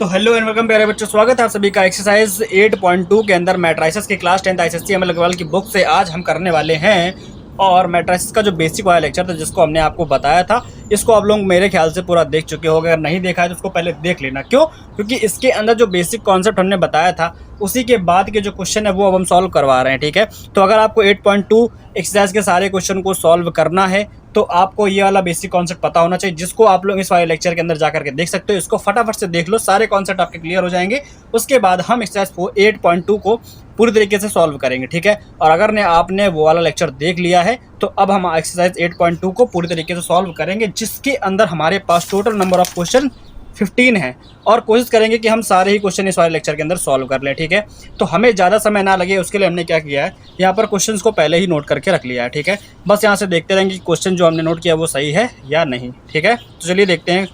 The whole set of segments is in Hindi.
तो हेलो एंड वेलकम प्यारे बच्चों, स्वागत है आप सभी का एक्सरसाइज 8.2 के अंदर मैट्राइसिस की class 10th ICSC ML Agarwal की बुक से आज हम करने वाले हैं। और मैट्राइसिस का जो बेसिक वाला लेक्चर था जिसको हमने आपको बताया था, इसको आप लोग मेरे ख्याल से पूरा देख चुके होंगे। अगर नहीं देखा है तो उसको पहले देख लेना। क्यों? क्योंकि इसके अंदर जो बेसिक कॉन्सेप्ट हमने बताया था उसी के बाद के जो क्वेश्चन है वो अब हम सॉल्व करवा रहे हैं। ठीक है, तो अगर आपको 8.2 एक्सरसाइज के सारे क्वेश्चन को सॉल्व करना है तो आपको ये वाला बेसिक कॉन्सेप्ट पता होना चाहिए, जिसको आप लोग इस वाले लेक्चर के अंदर जाकर के देख सकते हो। इसको फटाफट से देख लो, सारे कॉन्सेप्ट आपके क्लियर हो जाएंगे। उसके बाद हम एक्सरसाइज 8.2 को पूरी तरीके से सॉल्व करेंगे। ठीक है, और अगर ने आपने वो वाला लेक्चर देख लिया है तो अब हम एक्सरसाइज 8.2 को पूरी तरीके से सॉल्व करेंगे, जिसके अंदर हमारे पास टोटल नंबर ऑफ क्वेश्चन 15 है। और कोशिश करेंगे कि हम सारे ही क्वेश्चन इस वाले लेक्चर के अंदर सॉल्व कर लें। ठीक है, तो हमें ज़्यादा समय ना लगे उसके लिए हमने क्या किया है, यहाँ पर क्वेश्चंस को पहले ही नोट करके रख लिया है। ठीक है, बस यहाँ से देखते रहेंगे कि क्वेश्चन जो हमने नोट किया वो सही है या नहीं। ठीक है, तो चलिए देखते हैं।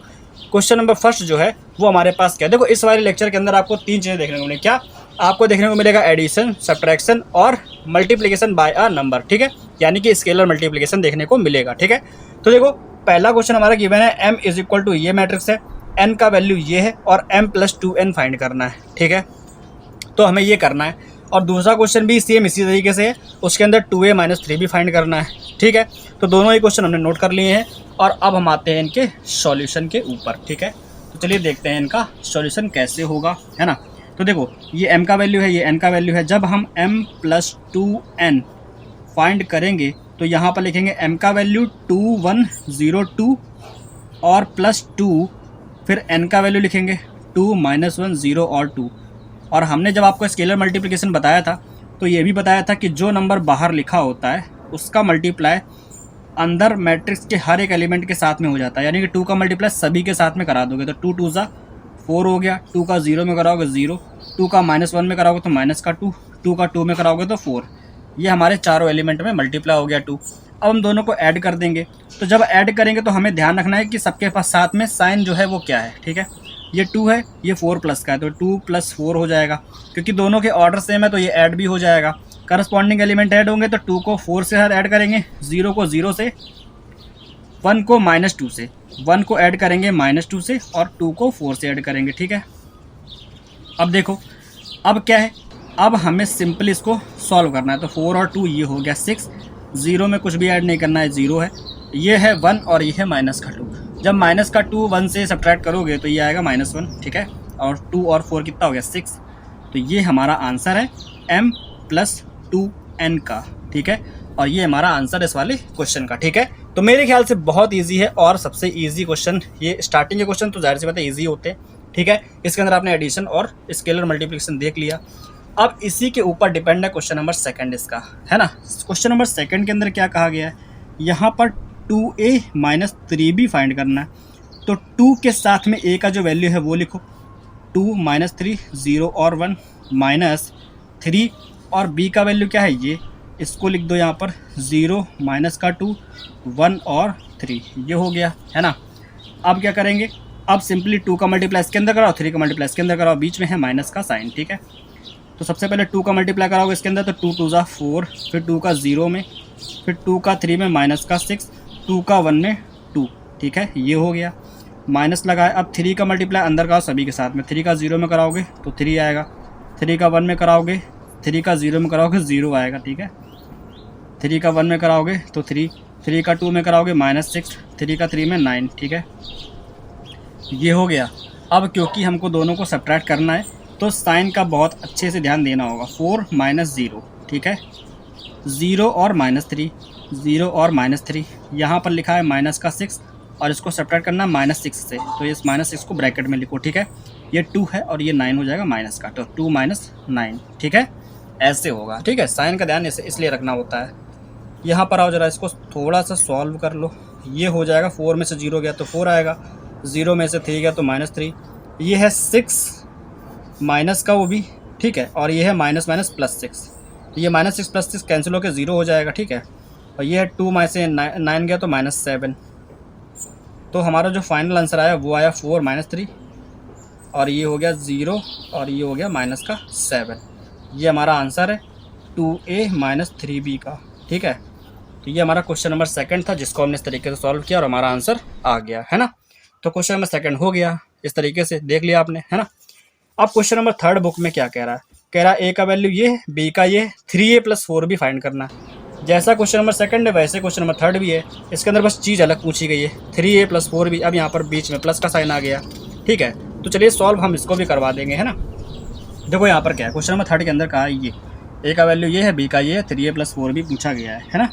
क्वेश्चन नंबर फर्स्ट जो है वो हमारे पास क्या है। देखो, इस वाले लेक्चर के अंदर आपको 3 चीज़ें देखने को मिलेंगी। क्या आपको देखने को मिलेगा? एडिशन, सब्ट्रैक्शन और मल्टीप्लिकेशन बाय अ नंबर। ठीक है, यानी कि स्केलर मल्टीप्लिकेशन देखने को मिलेगा। ठीक है, तो देखो पहला क्वेश्चन हमारा गिवन है m इज इक्वल टू ये मैट्रिक्स है, n का वैल्यू ये है और m प्लस 2n फाइंड करना है। ठीक है, तो हमें ये करना है। और दूसरा क्वेश्चन भी सेम इसी तरीके से है, उसके अंदर 2a माइनस 3 भी फाइंड करना है। ठीक है, तो दोनों ही क्वेश्चन हमने नोट कर लिए हैं और अब हम आते हैं इनके सॉल्यूशन के ऊपर। ठीक है, तो चलिए देखते हैं इनका सॉल्यूशन कैसे होगा, है ना। तो देखो, ये m का वैल्यू है, ये n का वैल्यू है। जब हम m प्लस 2n फाइंड करेंगे तो यहाँ पर लिखेंगे m का वैल्यू 2102 और प्लस 2, फिर n का वैल्यू लिखेंगे 2 माइनस 1 0 और 2। और हमने जब आपको स्केलर मल्टीप्लिकेशन बताया था तो ये भी बताया था कि जो नंबर बाहर लिखा होता है उसका मल्टीप्लाई अंदर मैट्रिक्स के हर एक एलिमेंट के साथ में हो जाता है। यानी कि 2 का मल्टीप्लाई सभी के साथ में करा दोगे तो 2 2 ज़ा 4 हो गया, 2 का 0 में कराओगे 0, 2 का -1 में कराओगे तो माइनस का 2, 2 का 2 में कराओगे तो 4। ये हमारे चारों एलिमेंट में मल्टीप्लाई हो गया 2। अब हम दोनों को ऐड कर देंगे। तो जब ऐड करेंगे तो हमें ध्यान रखना है कि सबके पास साथ में साइन जो है वो क्या है। ठीक है, ये 2 है, ये 4 प्लस का है, तो 2 + 4 हो जाएगा। क्योंकि दोनों के ऑर्डर सेम है तो ये ऐड भी हो जाएगा। करस्पॉन्डिंग एलिमेंट ऐड होंगे तो 2 को 4 से ऐड करेंगे, 0 को 0 से, 1 को -2 से, 1 को ऐड करेंगे -2 से और 2 को 4 से ऐड करेंगे। ठीक है, अब देखो अब क्या है, अब हमें सिंपल इसको सॉल्व करना है। तो 4 और 2 ये हो गया 6, 0 में कुछ भी ऐड नहीं करना है, 0 है, ये है 1 और ये है माइनस का 2। जब माइनस का 2 1 से सब्ट्रैक्ट करोगे तो ये आएगा -1। ठीक है, और 2 और 4 कितना हो गया 6। तो ये हमारा आंसर है m प्लस 2n का। ठीक है, और ये हमारा आंसर इस वाले क्वेश्चन का। ठीक है, तो मेरे ख्याल से बहुत ईजी है और सबसे ईजी क्वेश्चन ये। स्टार्टिंग के क्वेश्चन तो जाहिर सी बात है ईजी होते हैं। ठीक है, इसके अंदर आपने एडिशन और स्केलर मल्टीप्लिकेशन देख लिया। अब इसी के ऊपर डिपेंड है क्वेश्चन नंबर सेकंड इसका, है ना। क्वेश्चन नंबर सेकंड के अंदर क्या कहा गया है, यहाँ पर 2a माइनस 3b फाइंड करना है। तो 2 के साथ में a का जो वैल्यू है वो लिखो, 2 माइनस 3 0 और 1 माइनस 3, और b का वैल्यू क्या है ये, इसको लिख दो यहाँ पर 0 माइनस का 2 1 और 3, ये हो गया, है ना। अब क्या करेंगे, अब सिंपली 2 का मल्टीप्लाई इसके अंदर कराओ, 3 का मल्टीप्लाई इसके अंदर कराओ, बीच में है माइनस का साइन। ठीक है, तो सबसे पहले 2 का मल्टीप्लाई कराओगे इसके अंदर तो 2 2 ज़ा 4, फिर 2 का 0 में, फिर 2 का 3 में माइनस का 6, 2 का 1 में 2। ठीक है, ये हो गया, माइनस लगाए। अब 3 का मल्टीप्लाई अंदर कराओ सभी के साथ में, 3 का 0 में कराओगे तो 3 आएगा, 3 का 1 में कराओगे, 3 का 0 में कराओगे 0 आएगा। ठीक है, 3 का 1 में कराओगे तो 3, 3 का 2 में कराओगे -6, 3 का 3 में 9। ठीक है, ये हो गया। अब क्योंकि हमको दोनों को सब्ट्रैक्ट करना है तो साइन का बहुत अच्छे से ध्यान देना होगा। 4 माइनस 0, ठीक है, 0 और -3, 0 और -3, यहाँ पर लिखा है माइनस का 6 और इसको सब्ट्रैक्ट करना -6 से, तो इस -6 को ब्रैकेट में लिखो। ठीक है, ये 2 है और ये 9 हो जाएगा माइनस का, तो 2 माइनस 9। ठीक है, ऐसे होगा। ठीक है, साइन का ध्यान इसलिए रखना होता है। यहाँ पर आओ जरा, इसको थोड़ा सा सॉल्व कर लो। ये हो जाएगा, 4 में से 0 गया तो 4 आएगा, 0 में से 3 गया तो -3, ये है 6 माइनस का वो भी। ठीक है, और ये है माइनस माइनस +6, तो ये -6 + 6 कैंसिल होकर 0 हो जाएगा। ठीक है, और ये है 2 में से 9 गया तो -7, तो हमारा जो फाइनल आंसर आया वो आया 4 - 3, और ये हो गया 0 और ये हो गया -7। ये हमारा आंसर है 2a माइनस 3b का। ठीक है, तो ये हमारा क्वेश्चन नंबर सेकंड था जिसको हमने इस तरीके से सॉल्व किया और हमारा आंसर आ गया, है ना। तो क्वेश्चन नंबर सेकंड हो गया, इस तरीके से देख लिया आपने, है ना। अब क्वेश्चन नंबर 3 बुक में क्या कह रहा है, कह रहा है ए का वैल्यू ये है, बी का ये, 3a + 4b फाइंड करना है। जैसा क्वेश्चन नंबर 2 है वैसे क्वेश्चन नंबर 3 भी है, इसके अंदर बस चीज़ अलग पूछी गई है, 3a + 4b। अब यहाँ पर बीच में प्लस का साइन आ गया, ठीक है। तो चलिए सॉल्व हम इसको भी करवा देंगे, है ना। देखो यहाँ पर क्या है, क्वेश्चन नंबर 3 के अंदर कहा है ये ए का वैल्यू ये है, बी का ये है, 3a + 4b पूछा गया है ना।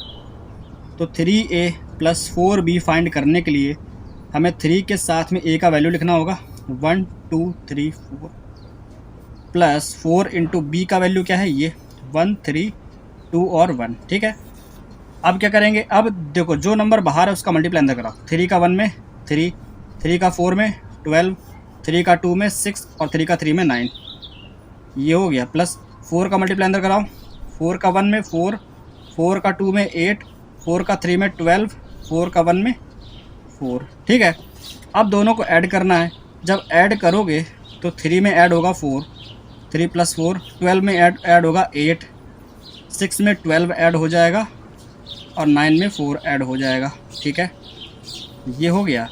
तो 3a + 4b फाइंड करने के लिए हमें 3 के साथ में a का वैल्यू लिखना होगा 1 2 3 4 प्लस 4 इंटू बी का वैल्यू क्या है ये 1 3 2 और 1, ठीक है। अब क्या करेंगे, अब देखो जो नंबर बाहर है उसका मल्टीप्लाई अंदर कराओ। 3 का 1 में 3, 3 का 4 में 12, 3 का 2 में 6 और 3 का 3 में 9, ये हो गया। प्लस 4 का मल्टीप्लाई अंदर कराओ, 4 का 1 में 4, 4 का 2 में 8, 4 का 3 में 12, 4 का 1 में 4, ठीक है। अब दोनों को ऐड करना है, जब ऐड करोगे तो 3 में ऐड होगा 4, 3 + 4, 12 में ऐड होगा 8, 6 में 12 ऐड हो जाएगा और 9 में 4 ऐड हो जाएगा, ठीक है। ये हो गया।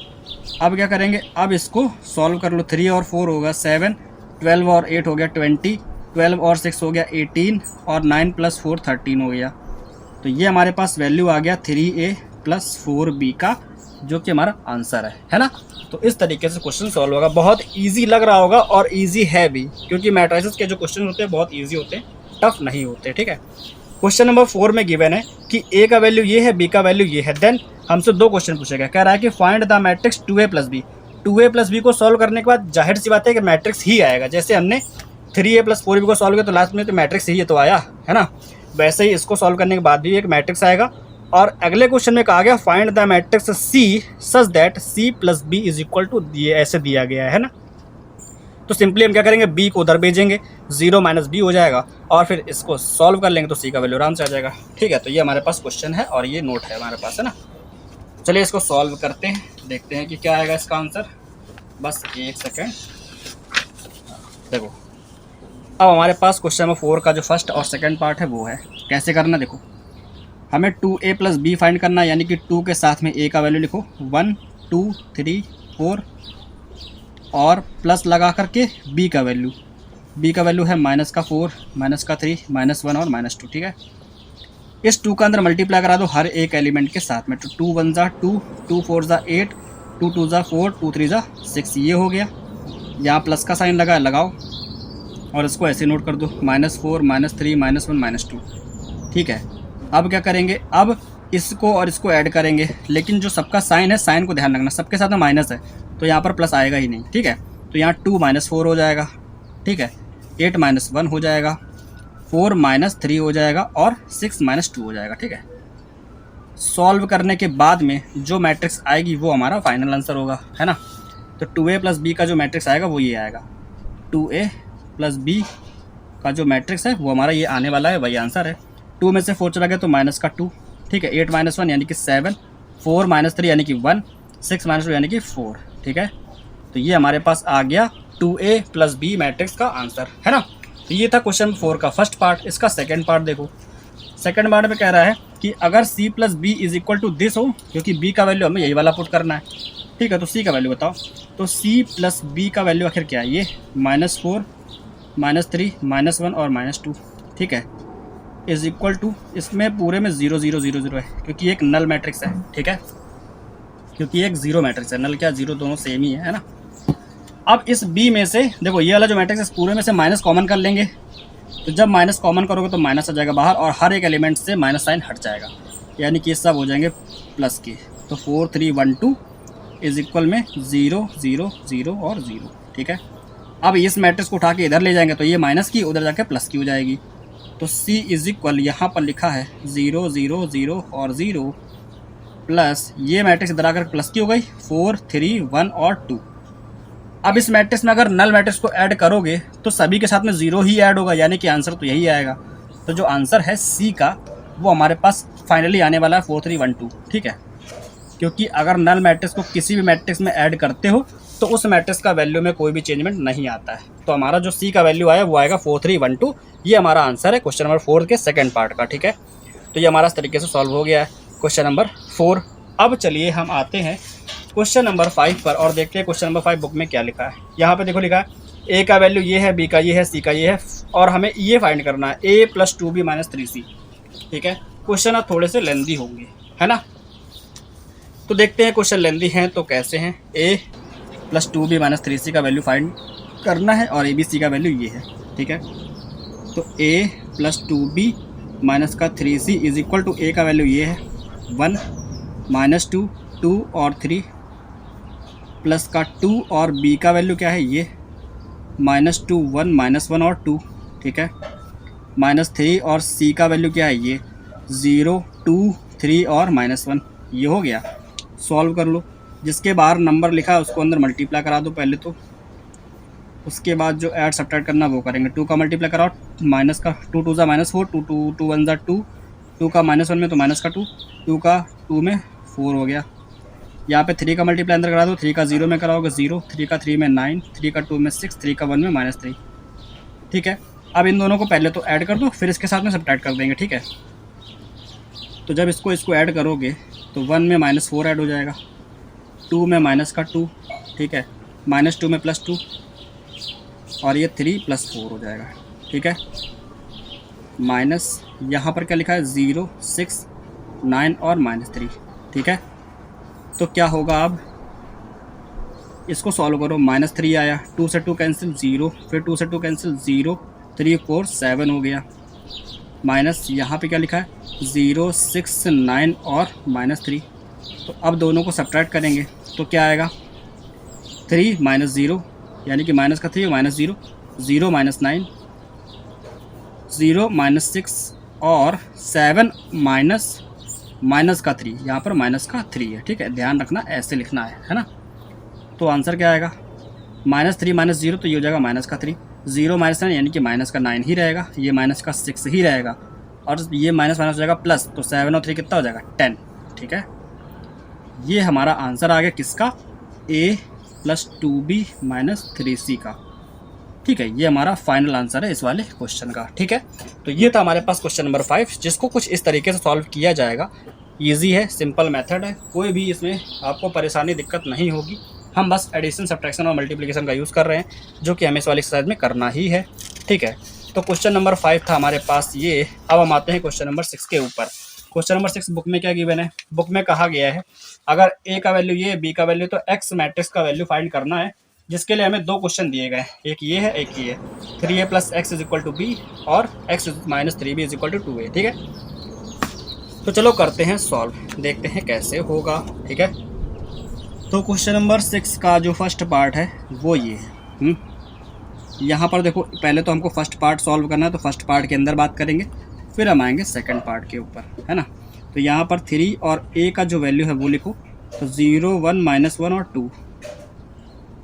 अब क्या करेंगे, अब इसको सॉल्व कर लो। 3 और 4 होगा 7, 12 और 8 हो गया 20, 12 और 6 हो गया 18 और 9 + 4 13 हो गया। तो ये हमारे पास वैल्यू आ गया 3a + 4b का, जो कि हमारा आंसर है ना। तो इस तरीके से क्वेश्चन सॉल्व होगा। बहुत इजी लग रहा होगा और इजी है भी, क्योंकि मैट्रिसेस के जो क्वेश्चन होते हैं बहुत इजी होते हैं, टफ नहीं होते, ठीक है। क्वेश्चन नंबर 4 में गिवन है कि ए का वैल्यू ये है, बी का वैल्यू ये है। देन हमसे 2 क्वेश्चन पूछेगा, कह रहा है कि find the matrix 2a + b। 2a + b को सॉल्व करने के बाद जाहिर सी बात है कि मैट्रिक्स ही आएगा। जैसे हमने 3a + 4b को सॉल्व किया तो लास्ट में तो मैट्रिक्स ही तो आया, है ना। वैसे ही इसको सॉल्व करने के बाद भी एक मैट्रिक्स आएगा। और अगले क्वेश्चन में कहा गया find the matrix C such that C + b = ये ऐसे दिया गया है ना। तो सिंपली हम क्या करेंगे, b को उधर भेजेंगे, 0 - b हो जाएगा और फिर इसको सॉल्व कर लेंगे तो c का वैल्यू आराम से आ जाएगा, ठीक है। तो ये हमारे पास क्वेश्चन है और ये नोट है हमारे पास, है ना। चलिए इसको सॉल्व करते हैं, देखते हैं कि क्या आएगा इसका आंसर। बस एक सेकेंड। देखो अब हमारे पास क्वेश्चन नंबर 4 का जो फर्स्ट और सेकेंड पार्ट है वो है, कैसे करना। देखो हमें 2a + b फाइंड करना है, यानी कि 2 के साथ में a का वैल्यू लिखो 1 2 3 4 और प्लस लगा करके b का वैल्यू है -4, -3, -1 और -2, ठीक है। इस 2 का अंदर मल्टीप्लाई करा दो हर एक एलिमेंट के साथ में। तो 2 1 ज़ा 2, 2 4 ज़ा 8, 2 2 ज़ा 4, 2 3 ज़ा 6, ये हो गया। यहाँ प्लस का साइन लगा, लगाओ और इसको ऐसे नोट कर दो -4, -3, -1, -2, ठीक है। अब क्या करेंगे, अब इसको और इसको ऐड करेंगे, लेकिन जो सबका साइन है, साइन को ध्यान रखना, सबके साथ में माइनस है तो यहाँ पर प्लस आएगा ही नहीं, ठीक है। तो यहाँ 2 - 4 हो जाएगा, ठीक है, 8 - 1 हो जाएगा, 4 - 3 हो जाएगा और 6 - 2 हो जाएगा, ठीक है। सॉल्व करने के बाद में जो मैट्रिक्स आएगी वो हमारा फाइनल आंसर होगा, है ना। तो 2a + b का जो मैट्रिक्स आएगा वो ये आएगा। 2a + b का जो मैट्रिक्स है वो हमारा ये आने वाला है, वही आंसर है। 2 में से 4 चला गया तो -2, ठीक है। 8 - 1 यानी कि 7, 4 - 3 यानी कि 1, 6 - 2 यानी कि 4, ठीक है। तो ये हमारे पास आ गया 2a + b मैट्रिक्स का आंसर, है ना। तो ये था क्वेश्चन 4 का फर्स्ट पार्ट। इसका सेकंड पार्ट देखो, सेकंड पार्ट में कह रहा है कि अगर C + b = दिस हो, क्योंकि b का वैल्यू हमें यही वाला पुट करना है, ठीक है। तो C का वैल्यू बताओ। तो C + b का वैल्यू आखिर क्या है, ये -4, -3, -1 और -2, ठीक है, = इसमें पूरे में 0 0 0 0 है, क्योंकि एक नल मैट्रिक्स है, ठीक है, क्योंकि एक जीरो मैट्रिक्स है, नल क्या जीरो दोनों सेम ही है ना। अब इस B में से देखो ये वाला जो मैट्रिक्स है पूरे में से माइनस कॉमन कर लेंगे, तो जब माइनस कॉमन करोगे तो माइनस आ जाएगा बाहर और हर एक एलिमेंट से माइनस साइन हट जाएगा, यानी कि सब हो जाएंगे प्लस के। तो 4 3 1 2 = में 0 0 0 और 0, ठीक है। अब इस मैट्रिक्स को उठा के इधर ले जाएंगे तो ये माइनस की उधर जाके प्लस की हो जाएगी। तो C = यहाँ पर लिखा है 0 0 0 और 0 प्लस ये मैट्रिक्स इधर आकर प्लस की हो गई 4 3 1 और 2। अब इस मैट्रिक्स में अगर नल मैट्रिक्स को ऐड करोगे तो सभी के साथ में 0 ही ऐड होगा, यानी कि आंसर तो यही आएगा। तो जो आंसर है C का वो हमारे पास फाइनली आने वाला है 4 3 1 2, ठीक है। क्योंकि अगर नल मैट्रिक्स को किसी भी मैट्रिक्स में ऐड करते हो तो उस मैट्रिक्स का वैल्यू में कोई भी चेंजमेंट नहीं आता है। तो हमारा जो C का वैल्यू आया वो आएगा 4 3 1 2। ये हमारा आंसर है क्वेश्चन नंबर 4 के सेकंड पार्ट का, ठीक है। तो ये हमारा इस तरीके से सॉल्व हो गया है क्वेश्चन नंबर 4। अब चलिए हम आते हैं क्वेश्चन नंबर 5 पर और देखते हैं क्वेश्चन नंबर 5 बुक में क्या लिखा है। यहाँ पे देखो लिखा है ए का वैल्यू ये है, बी का ये है, सी का ये है, और हमें ये फाइंड करना है ए प्लस 2b माइनस 3c। ठीक है, क्वेश्चन अब थोड़े से लेंदी होंगे, है ना। तो देखते हैं क्वेश्चन लेंदी हैं तो कैसे हैं। ए प्लस 2b माइनस 3c का वैल्यू फाइंड करना है और ए बी सी का वैल्यू ये है। ठीक है, तो ए प्लस 2b माइनस का 3c इज इक्वल टू ए का वैल्यू ये है 1 माइनस 2 2 और 3 प्लस का 2 और b का वैल्यू क्या है ये -2 1 -1 और 2। ठीक है, -3 और c का वैल्यू क्या है ये 0 2 3 और -1। ये हो गया, सॉल्व कर लो। जिसके बाहर नंबर लिखा है उसको अंदर मल्टीप्लाई करा दो पहले तो, उसके बाद जो ऐड सब्ट्रैक्ट करना वो करेंगे। 2 का मल्टीप्लाई कराओ, माइनस का 2 2 ज़ा -4, 2 2 2 1 ज़ा 2, 2 का -1 में तो माइनस का 2, 2 का 2 में 4 हो गया। यहाँ पे 3 का मल्टीप्लाई अंदर करा दो, 3 का 0 में कराओगे 0, 3 का 3 में 9, 3 का 2 में 6, 3 का 1 में -3। ठीक है, अब इन दोनों को पहले तो ऐड कर दो, फिर इसके साथ में सब्ट्रैक्ट कर देंगे। ठीक है, तो जब इसको ऐड करोगे तो 1 में -4 ऐड हो जाएगा, 2 में माइनस का 2, ठीक है, -2 में +2 और ये 3 + 4 हो जाएगा। ठीक है, माइनस यहाँ पर क्या लिखा है 0 6 9 और -3। ठीक है, तो क्या होगा अब इसको सॉल्व करो। -3 आया, 2 से 2 कैंसिल 0, फिर 2 से 2 कैंसिल 0, 3 4 7 हो गया। माइनस यहाँ पे क्या लिखा है 0 6 9 और -3। तो अब दोनों को सब्ट्रैक्ट करेंगे तो क्या आएगा 3 -0 यानी कि माइनस का 3 और -0, 0 -9, 0 -6 और 7 माइनस का 3। यहाँ पर माइनस का 3 है। ठीक है, ध्यान रखना ऐसे लिखना है ना। तो आंसर क्या आएगा -3 -0, तो ये हो जाएगा माइनस का 3, 0 -9 यानी कि माइनस का 9 ही रहेगा, ये माइनस का 6 ही रहेगा, और ये माइनस माइनस हो जाएगा प्लस, तो 7 और 3 कितना हो जाएगा 10। ठीक है, ये हमारा आंसर आ गया किसका, a plus 2b minus 3c का। ठीक है, ये हमारा फाइनल आंसर है इस वाले क्वेश्चन का। ठीक है, तो ये था हमारे पास क्वेश्चन नंबर 5, जिसको कुछ इस तरीके से सॉल्व किया जाएगा। ईजी है, सिंपल मेथड है, कोई भी इसमें आपको परेशानी दिक्कत नहीं होगी। हम बस एडिशन सब्ट्रैक्शन और मल्टीप्लिकेशन का यूज़ कर रहे हैं, जो कि हमें इस वाली एक्सरसाइज में करना ही है। ठीक है, तो क्वेश्चन नंबर 5 था हमारे पास ये। अब हम आते हैं क्वेश्चन नंबर 6 के ऊपर। क्वेश्चन नंबर 6 बुक में क्या गिवन है, बुक में कहा गया है अगर ए का वैल्यू ये, बी का वैल्यू, तो एक्स मैट्रिक्स का वैल्यू फाइंड करना है, जिसके लिए हमें 2 क्वेश्चन दिए गए हैं, एक ये है एक ये है। 3a + x = b और x - 3b = 2a। ठीक है, तो चलो करते हैं सॉल्व, देखते हैं कैसे होगा। ठीक है, तो क्वेश्चन नंबर 6 का जो फर्स्ट पार्ट है वो ये है। यहाँ पर देखो, पहले तो हमको फर्स्ट पार्ट सॉल्व करना है, तो फर्स्ट पार्ट के अंदर बात करेंगे, फिर हम आएंगे सेकंड पार्ट के ऊपर, है ना। तो यहाँ पर 3 और a का जो वैल्यू है वो लिखो, तो 0 1 -1 और 2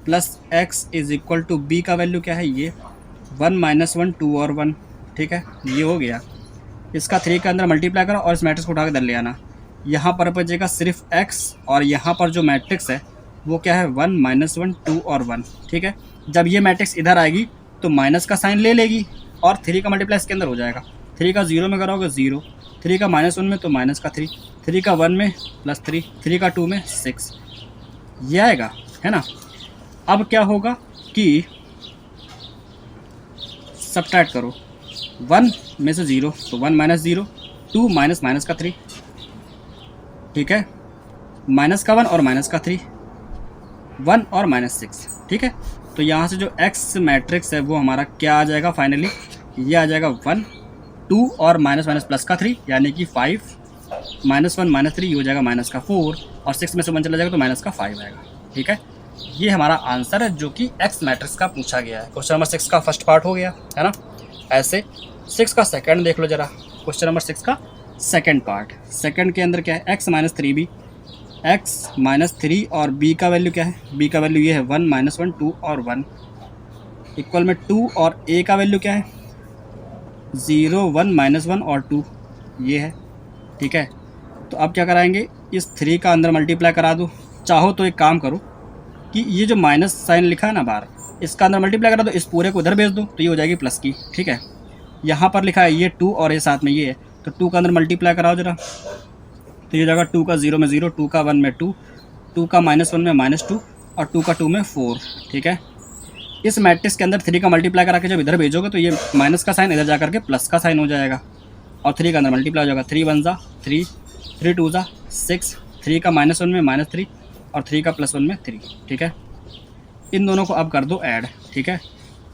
प्लस x = b का वैल्यू क्या है ये 1 -1 2 और 1। ठीक है, ये हो गया। इसका 3 के अंदर मल्टीप्लाई करो और इस मैट्रिक्स को उठा के इधर ले आना। यहाँ पर बचेगा सिर्फ x, और यहाँ पर जो मैट्रिक्स है वो क्या है 1 -1 2 और 1। ठीक है, जब ये मैट्रिक्स इधर आएगी तो माइनस का साइन ले लेगी और 3 का मल्टीप्लाई इसके अंदर हो जाएगा। 3 का 0 में करोगे 0, 3 का -1 में तो माइनस का 3, 3 का 1 में +3, 3 का 2 में 6, ये आएगा, है ना। अब क्या होगा कि सब्ट्रैक्ट करो, 1 में से 0 तो 1 - 0, 2 माइनस का 3, ठीक है, माइनस का 1 और माइनस का 3, 1 और -6। ठीक है, तो यहाँ से जो x मैट्रिक्स है वो हमारा क्या आ जाएगा फाइनली, ये आ जाएगा 1 2 और माइनस प्लस का 3 यानी कि 5, -1 -3 ये हो जाएगा -4, और 6 में से 1 चला जाएगा तो -5 आएगा। ठीक है, ये हमारा आंसर है जो कि x मैट्रिक्स का पूछा गया है। क्वेश्चन नंबर 6 का फर्स्ट पार्ट हो गया, है ना। ऐसे 6 का सेकंड देख लो जरा, क्वेश्चन नंबर 6 का सेकंड पार्ट। सेकंड के अंदर क्या है x - 3b, x - 3 और b का वैल्यू क्या है, b का वैल्यू ये है 1 -1 2 और 1 इक्वल में 2, और a का वैल्यू क्या है 0 1 -1 और 2 ये है। ठीक है, तो अब क्या कराएंगे, इस 3 का अंदर मल्टीप्लाई करा दो। चाहो तो एक काम करो कि ये जो माइनस साइन लिखा है ना बाहर, इसका अंदर मल्टीप्लाई करा दो, इस पूरे को उधर भेज दो तो ये हो जाएगी प्लस की। ठीक है, यहाँ पर लिखा है ये 2 और ये साथ में ये है, तो 2 का अंदर मल्टीप्लाई कराओ जरा, तो ये हो जाएगा 2 का 0 में 0, 2 का 1 में 2, 2 का -1 में -2 और 2 का 2 में 4। ठीक है, इस मैट्रिक्स के अंदर 3 का मल्टीप्लाई करा के जब इधर भेजोगे तो ये माइनस का साइन इधर जा करके प्लस का साइन हो जाएगा, और 3 के अंदर मल्टीप्लाई हो जाएगा। 3 वन ज़ा 3, 3 टू ज़ा 6, 3 का -1 में -3 और 3 का +1 में 3। ठीक है, इन दोनों को अब कर दो ऐड। ठीक है,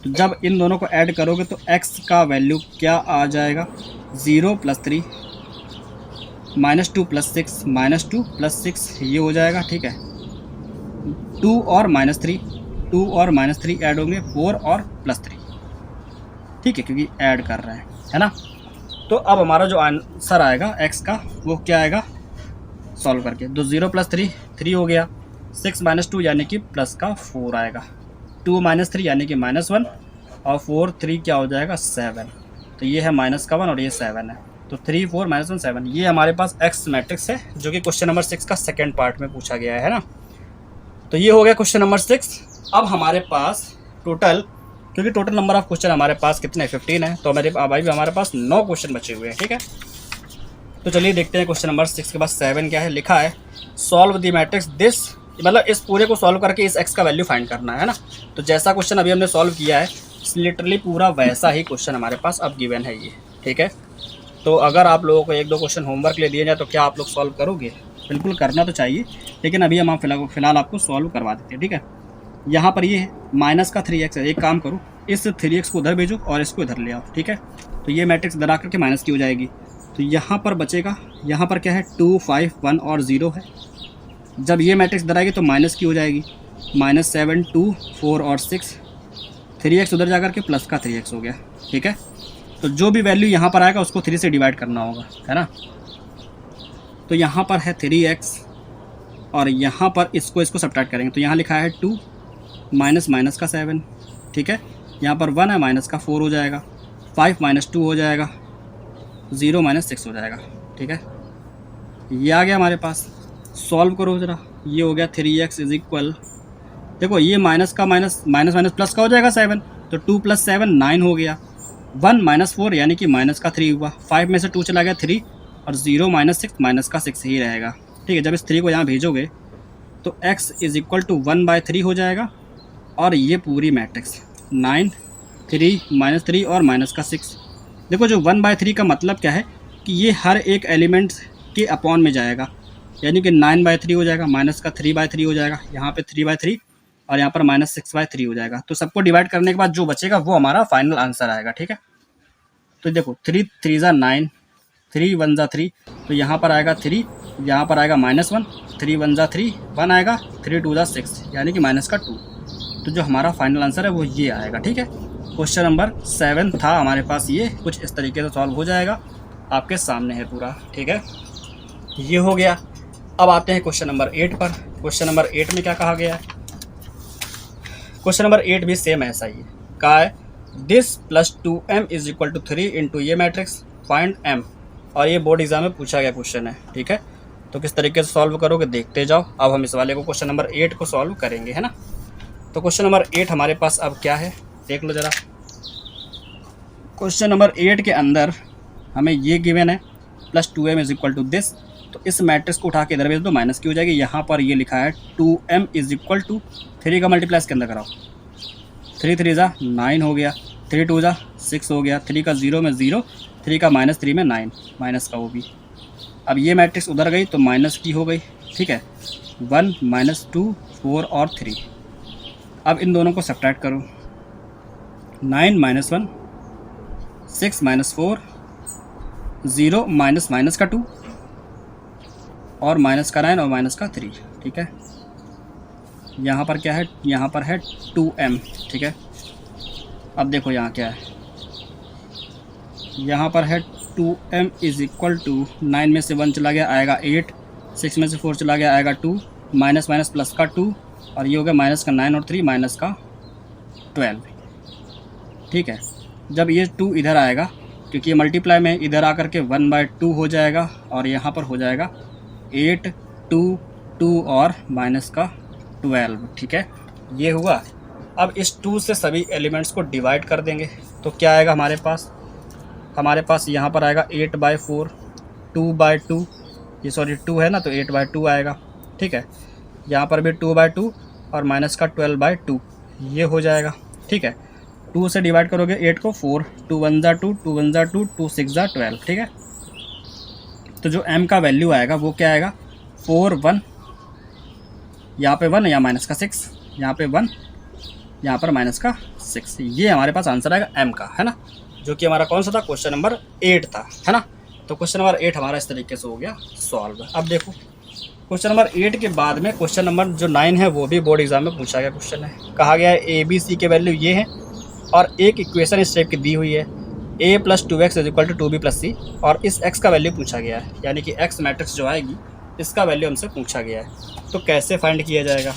तो जब इन दोनों को ऐड करोगे तो x का वैल्यू क्या आ जाएगा, 0 + 3 -2 + 6 -2 + 6 ये हो जाएगा। ठीक है, 2 और -3, 2 और -3 ऐड होंगे 4 और +3। ठीक है, क्योंकि ऐड कर रहे हैं, है ना। तो अब हमारा जो आंसर आएगा x का वो क्या आएगा सॉल्व करके, तो 0 + 3 3 हो गया, 6 - 2 यानी कि प्लस का 4 आएगा, 2 - 3 यानी कि -1 और 4 3 क्या हो जाएगा 7। तो ये है माइनस का 1 और ये 7 है, तो 3 4 -1 7। ये हमारे पास x मैट्रिक्स है जो कि क्वेश्चन नंबर 6 का सेकेंड पार्ट में पूछा गया है ना। तो ये हो गया क्वेश्चन नंबर 6। अब हमारे पास टोटल, क्योंकि टोटल नंबर ऑफ क्वेश्चन हमारे पास कितने 15 है, तो हमारे पास 9 क्वेश्चन बचे हुए हैं। ठीक है, तो चलिए देखते हैं क्वेश्चन नंबर 6 के बाद 7 क्या है। लिखा है सॉल्व द मैट्रिक्स दिस, मतलब इस पूरे को सॉल्व करके इस x का वैल्यू फाइंड करना है ना। तो जैसा क्वेश्चन अभी हमने सॉल्व किया है लिटरली पूरा वैसा ही क्वेश्चन हमारे पास अब गिवन है ये। ठीक है, तो अगर आप लोगों को 1-2 क्वेश्चन होमवर्क ले दिए जाए तो क्या आप लोग सॉल्व करोगे? बिल्कुल करना तो चाहिए, लेकिन अभी हम फिलहाल आपको सॉल्व करवा देते हैं। ठीक है, यहाँ पर ये है माइनस का 3x है। एक काम करो, इस 3x को उधर भेजो और इसको इधर ले आओ। ठीक है, तो ये मैट्रिक्स इधर आकर के माइनस की हो जाएगी, तो यहाँ पर बचेगा, यहाँ पर क्या है 2 5 1 और 0 है। जब ये मैट्रिक्स इधर आएगी तो माइनस की हो जाएगी, -7 2 4 और 6, 3x उधर जाकर के प्लस का 3x हो गया। ठीक है, तो जो भी वैल्यू यहाँ पर आएगा उसको 3 से डिवाइड करना होगा, है ना। तो यहाँ पर है 3x और यहाँ पर इसको सब्ट्रैक्ट करेंगे, तो यहाँ लिखा है 2 माइनस का 7। ठीक है, यहाँ पर 1 है, माइनस का 4 हो जाएगा, 5 - 2 हो जाएगा, 0 - 6 हो जाएगा। ठीक है, ये आ गया हमारे पास। सॉल्व करो ज़रा, ये हो गया 3x इज इक्वल, देखो ये माइनस का माइनस प्लस का हो जाएगा 7, तो 2 + 7 9 हो गया, 1 - 4 यानी कि माइनस का 3 हुआ, 5 में से 2 चला गया 3 और 0 - 6 माइनस का 6 ही रहेगा। ठीक है, जब इस 3 को यहाँ भेजोगे तो x इज इक्वल टू 1/3 हो जाएगा, और ये पूरी मैट्रिक्स 9 3 -3 और माइनस का 6। देखो जो 1/3 का मतलब क्या है कि ये हर एक एलिमेंट के अपॉन में जाएगा, यानी कि 9/3 हो जाएगा, माइनस का 3/3 हो जाएगा, यहाँ पे 3/3 और यहाँ पर -6/3 हो जाएगा। तो सबको डिवाइड करने के बाद जो बचेगा वो हमारा फाइनल आंसर आएगा। ठीक है, तो देखो 3 3 ज़ा 9, 3 1 ज़ा 3, तो यहाँ पर आएगा 3, यहाँ पर आएगा -1, 3 1 ज़ा 3, 1 आएगा, 3 2 ज़ा 6 यानी कि माइनस का 2। तो जो हमारा फाइनल आंसर है वो ये आएगा। ठीक है, क्वेश्चन नंबर 7 था हमारे पास, ये कुछ इस तरीके से सॉल्व हो जाएगा, आपके सामने है पूरा। ठीक है, ये हो गया। अब आते हैं क्वेश्चन नंबर 8 पर। क्वेश्चन नंबर 8 में क्या कहा गया है? क्वेश्चन नंबर 8 भी सेम ऐसा ही है, कहा है this plus 2m is equal to 3 into ये मैट्रिक्स फाइंड m, और ये बोर्ड एग्जाम में पूछा गया क्वेश्चन है। ठीक है, तो किस तरीके से सॉल्व करोगे देखते जाओ। अब हम इस वाले को क्वेश्चन नंबर 8 को सॉल्व करेंगे, है ना। तो क्वेश्चन नंबर 8 हमारे पास अब क्या है देख लो ज़रा। क्वेश्चन नंबर 8 के अंदर हमें ये गिवन है plus 2m is equal to this, तो इस मैट्रिक्स को उठा के इधर भेज दो, माइनस की हो जाएगी। यहाँ पर ये लिखा है 2m इज इक्वल टू 3 का मल्टीप्लाई इसके अंदर कराओ, 3 3 ज़ा 9 हो गया, 3 2 ज़ा 6 हो गया, 3 का 0 में 0, 3 का -3 में 9, माइनस का वो भी। अब ये मैट्रिक्स उधर गई तो माइनस की हो गई। ठीक है, 1 -2 4 और 3। अब इन दोनों को सब्ट्रैक्ट करो, 9 -1 6 -4 0 माइनस का 2 और माइनस का 9 और माइनस का 3। ठीक है, यहाँ पर क्या है, यहाँ पर है 2m। ठीक है, अब देखो यहाँ क्या है, यहाँ पर है 2m इज इक्वल टू 9 में से 1 चला गया आएगा 8, 6 में से 4 चला गया आएगा 2, माइनस माइनस प्लस का 2 और ये हो गया माइनस का 9 और 3 माइनस का 12। ठीक है, जब ये 2 इधर आएगा क्योंकि ये मल्टीप्लाई में इधर आकर के 1/2 हो जाएगा और यहाँ पर हो जाएगा 8 2 2 और माइनस का 12। ठीक है, ये हुआ। अब इस 2 से सभी एलिमेंट्स को डिवाइड कर देंगे तो क्या आएगा हमारे पास यहाँ पर आएगा 8/4, 2/2, ये सॉरी 2 है ना तो 8/2 आएगा। ठीक है, यहाँ पर भी 2/2 और माइनस का 12/2 ये हो जाएगा। ठीक है। 2 से डिवाइड करोगे 8 को, 4, 2 1 ज़ा 2, 2 1 ज़ा 2, 2 6 ज़ा 12, ठीक है। तो जो m का वैल्यू आएगा वो क्या आएगा, 4 1, यहाँ पे 1, यहाँ माइनस का 6, यहाँ पे 1, यहाँ पर माइनस का 6। ये हमारे पास आंसर आएगा m का, है ना, जो कि हमारा कौन सा था, क्वेश्चन नंबर 8 था, है ना। तो क्वेश्चन नंबर 8 हमारा इस तरीके से हो गया सॉल्व। अब देखो क्वेश्चन नंबर 8 के बाद में क्वेश्चन नंबर जो 9 है वो भी बोर्ड एग्जाम में पूछा गया क्वेश्चन है। कहा गया है ए बी सी के वैल्यू ये है और एक इक्वेशन इस टाइप की दी हुई है, a + 2x = 2b + c, और इस x का वैल्यू पूछा गया है, यानी कि x मैट्रिक्स जो आएगी इसका वैल्यू हमसे पूछा गया है। तो कैसे फाइंड किया जाएगा,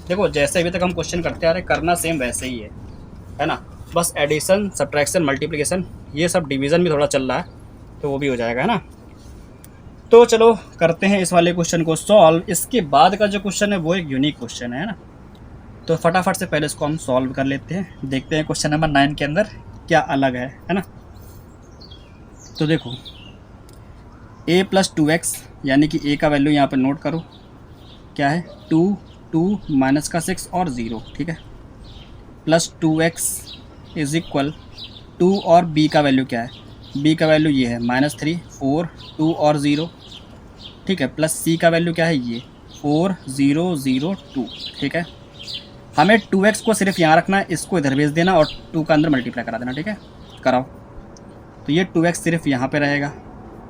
देखो जैसे अभी तक हम क्वेश्चन करते आ रहे, करना सेम वैसे ही है ना। बस एडिशन, सब्ट्रैक्शन, मल्टीप्लिकेशन, ये सब डिवीज़न भी थोड़ा चल रहा है तो वो भी हो जाएगा, है ना। तो चलो करते हैं इस वाले क्वेश्चन को सॉल्व। इसके बाद का जो क्वेश्चन है वो एक यूनिक क्वेश्चन है ना। तो फटाफट से पहले इसको हम सॉल्व कर लेते हैं, देखते हैं क्वेश्चन नंबर 9 के अंदर क्या अलग है ना। तो देखो a + 2x, यानी कि a का वैल्यू यहाँ पर नोट करो क्या है, 2 2 माइनस का 6 और 0, ठीक है, प्लस 2x = 2, और b का वैल्यू क्या है, b का वैल्यू ये है -3 4 2 और 0, ठीक है, प्लस c का वैल्यू क्या है, ये 4 0 0 2, ठीक है। हमें 2x को सिर्फ यहाँ रखना है, इसको इधर भेज देना और 2 का अंदर मल्टीप्लाई करा देना, ठीक है, कराओ। तो ये 2x सिर्फ यहाँ पे रहेगा।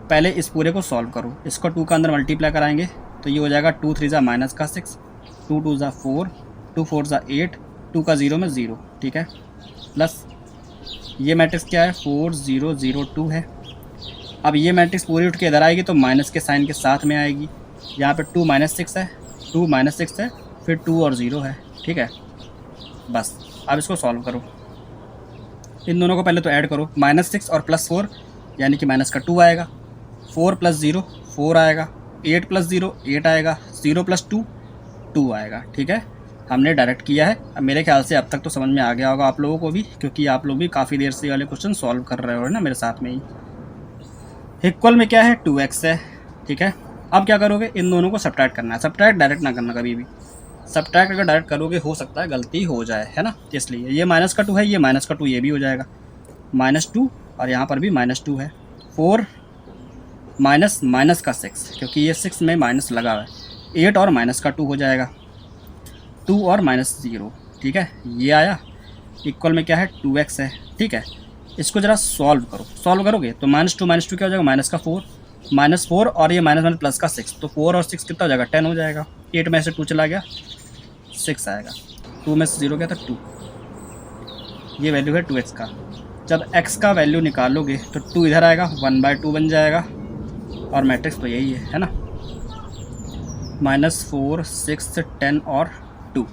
पहले इस पूरे को सॉल्व करो, इसको 2 का अंदर मल्टीप्लाई कराएंगे तो ये हो जाएगा 2 3 ज़ा माइनस का 6, 2 2 ज़ा 4, 2 4 ज़ा 8, 2 का 0 में 0, ठीक है, प्लस ये मैट्रिक्स क्या है, 4 0 0 2 है। अब ये मैट्रिक्स पूरी उठ के इधर आएगी तो माइनस के साइन के साथ में आएगी। यहाँ पे 2 -6 है, 2 -6 है, फिर 2 और 0 है, ठीक है। बस अब इसको सॉल्व करो, इन दोनों को पहले तो ऐड करो, -6 और +4 यानी कि माइनस का 2 आएगा, 4 + 0 4 आएगा, 8 + 0 8 आएगा, 0 + 2 2 आएगा, ठीक है। हमने डायरेक्ट किया है। अब मेरे ख्याल से अब तक तो समझ में आ गया होगा आप लोगों को भी, क्योंकि आप लोग भी काफ़ी देर से वाले क्वेश्चन सॉल्व कर रहे हो ना मेरे साथ में ही। इक्वल में क्या है, 2x है, ठीक है। अब क्या करोगे, इन दोनों को सब्ट्रैक्ट करना है। सब्ट्रैक्ट डायरेक्ट ना करना कभी भी, सब्ट्रैक्ट अगर डायरेक्ट करोगे हो सकता है गलती हो जाए, है ना। इसलिए ये माइनस का 2 है, ये माइनस का 2 ये भी हो जाएगा, -2, और यहाँ पर भी -2 है, 4 माइनस का 6, क्योंकि ये 6 में माइनस लगा हुआ है, 8 और माइनस का 2 हो जाएगा, 2 और -0, ठीक है। ये आया, इक्वल में क्या है, 2x है, ठीक है। इसको ज़रा सॉल्व करो, सॉल्व करोगे तो -2 क्या हो जाएगा, -4 और ये माइनस प्लस का 6, तो 4 और 6 कितना हो जाएगा, 10 हो जाएगा। 8 में से 2 चला गया, 6 आएगा, 2 में से 0 गया था 2, ये वैल्यू है 2x का। जब x का वैल्यू निकालोगे तो 2 इधर आएगा, 1/2 बन जाएगा, और मैट्रिक्स तो यही है ना, -4 6 10 और 2।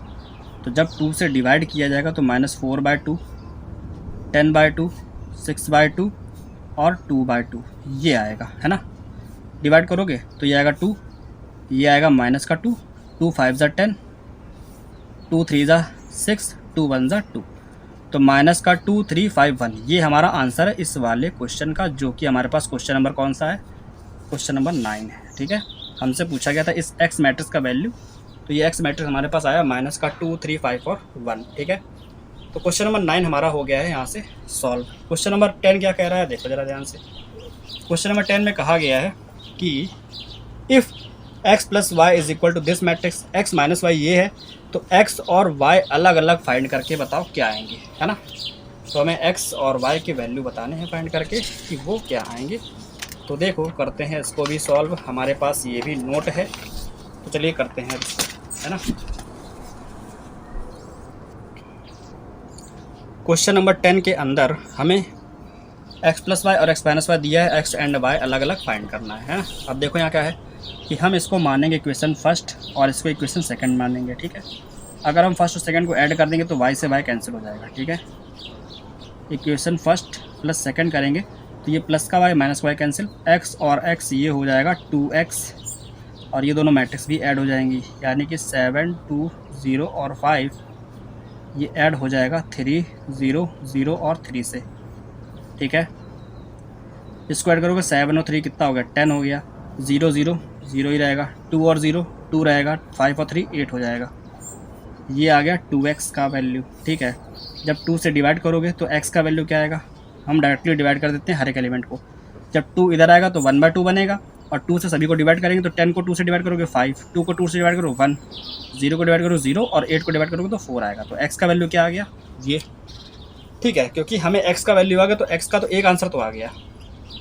तो जब 2 से डिवाइड किया जाएगा तो -4/2 10/2 6/2 और 2/2 ये आएगा, है ना। डिवाइड करोगे तो ये आएगा 2, ये आएगा माइनस का 2, 2 5 ज़ा 10, 2 3 ज़ा 6, 2 1 ज़ा 2, तो माइनस का 2 3 5 1, ये हमारा आंसर है इस वाले क्वेश्चन का, जो कि हमारे पास क्वेश्चन नंबर कौन सा है, क्वेश्चन नंबर 9 है, ठीक है। हमसे पूछा गया था इस x मैट्रिक्स का वैल्यू, तो ये x मैट्रिक्स हमारे पास आया -2 3 5 और 1, ठीक है। तो क्वेश्चन नंबर 9 हमारा हो गया है यहाँ से सॉल्व। क्वेश्चन नंबर 10 क्या कह रहा है, देखो ज़रा ध्यान से। क्वेश्चन नंबर 10 में कहा गया है कि if x + y = this matrix, x - y ये है, तो x और y अलग अलग फाइंड करके बताओ क्या आएंगे, है ना। तो हमें x और y के वैल्यू बताने हैं फाइंड करके कि वो क्या आएंगे। तो देखो करते हैं इसको भी सॉल्व, हमारे पास ये भी नोट है, तो चलिए करते हैं इसको, है ना। क्वेश्चन नंबर 10 के अंदर हमें x + y और x - y दिया है, x एंड y अलग अलग फाइंड करना है ना। अब देखो यहाँ क्या है कि हम इसको मानेंगे इक्वेशन फर्स्ट और इसको इक्वेशन सेकंड मानेंगे, ठीक है। अगर हम फर्स्ट और सेकंड को ऐड कर देंगे तो y से y कैंसिल हो जाएगा, ठीक है। इक्वेशन फर्स्ट प्लस सेकंड करेंगे तो ये प्लस का y माइनस का y कैंसिल, x और x ये हो जाएगा 2x, और ये दोनों मैट्रिक्स भी ऐड हो जाएंगी, यानी कि 7 2 0 और 5 ये ऐड हो जाएगा 3 0 0 और 3 से, ठीक है। इसको ऐड करोगे 7 और 3 कितना हो गया, 10 हो गया, 0 0 0 ही रहेगा, 2 और 0 2 रहेगा, 5 और 3 8 हो जाएगा। ये आ गया 2x का वैल्यू, ठीक है। जब 2 से डिवाइड करोगे तो x का वैल्यू क्या आएगा, हम डायरेक्टली डिवाइड कर देते हैं हर एक एलिमेंट को। जब 2 इधर आएगा तो 1/2 बनेगा, और 2 से सभी को डिवाइड करेंगे तो 10 को 2 से डिवाइड करोगे 5, 2 को 2 से डिवाइड करो 1, 0 को डिवाइड करो 0, और 8 को डिवाइड करोगे तो 4 आएगा। तो x का वैल्यू क्या आ गया, ये। ठीक है, क्योंकि हमें x का वैल्यू आ गया तो x का तो एक आंसर तो आ गया।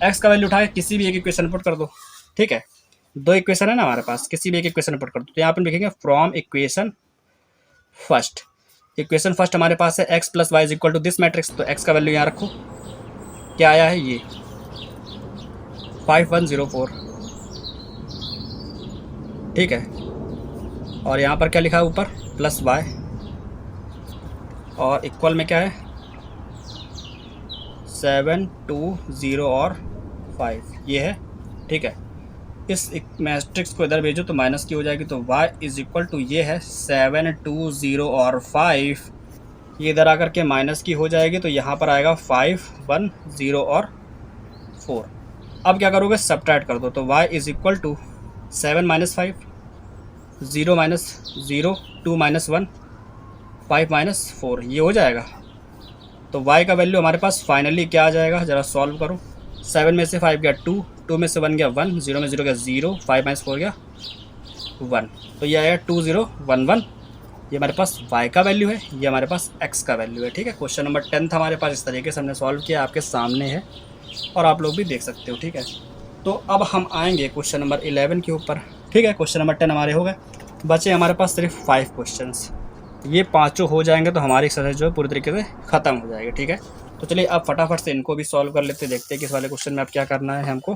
x का वैल्यू उठा के किसी भी एक इक्वेशन में पुट कर दो। ठीक है, 2 इक्वेशन है ना हमारे पास, किसी भी एक इक्वेशन में पुट कर दो। तो यहाँ पर लिखेंगे from equation first. Equation first हमारे पास है x + y = दिस मैट्रिक्स। तो x का वैल्यू यहाँ रखो, क्या आया है ये 5104। ठीक है, और यहाँ पर क्या लिखा है ऊपर +y, और इक्वल में क्या है 7, 2, 0 और 5 ये है। ठीक है, इस मैट्रिक्स को इधर भेजो तो माइनस की हो जाएगी, तो y = ये है 7, 2, 0 और 5। ये इधर आकर के माइनस की हो जाएगी, तो यहाँ पर आएगा 5, 1, 0 और 4। अब क्या करोगे, सब्ट्रैक्ट कर दो। तो y = 7 - 5, 0 - 0, 2 - 1, 5 - 4, ये हो जाएगा। तो y का वैल्यू हमारे पास फाइनली क्या आ जाएगा, ज़रा सॉल्व करो। 7 में से 5 गया 2, 2 में से 1 गया 1, 0 में 0 गया 0, 5 - 4 गया 1। तो ये आएगा 2011। ये हमारे पास y का वैल्यू है, ये हमारे पास x का वैल्यू है। ठीक है, क्वेश्चन नंबर 10 था हमारे पास, इस तरीके से हमने सॉल्व किया, आपके सामने है और आप लोग भी देख सकते हो। ठीक है, तो अब हम आएंगे क्वेश्चन नंबर 11 के ऊपर। ठीक है, क्वेश्चन नंबर 10 हमारे हो गए, बचे हमारे पास सिर्फ 5 क्वेश्चंस। ये पाँचों हो जाएंगे तो हमारी एक्सरसाइज जो है पूरी तरीके से ख़त्म हो जाएगी। ठीक है, तो चलिए अब फटाफट से इनको भी सॉल्व कर लेते, देखते हैं कि इस वाले क्वेश्चन में अब क्या करना है हमको।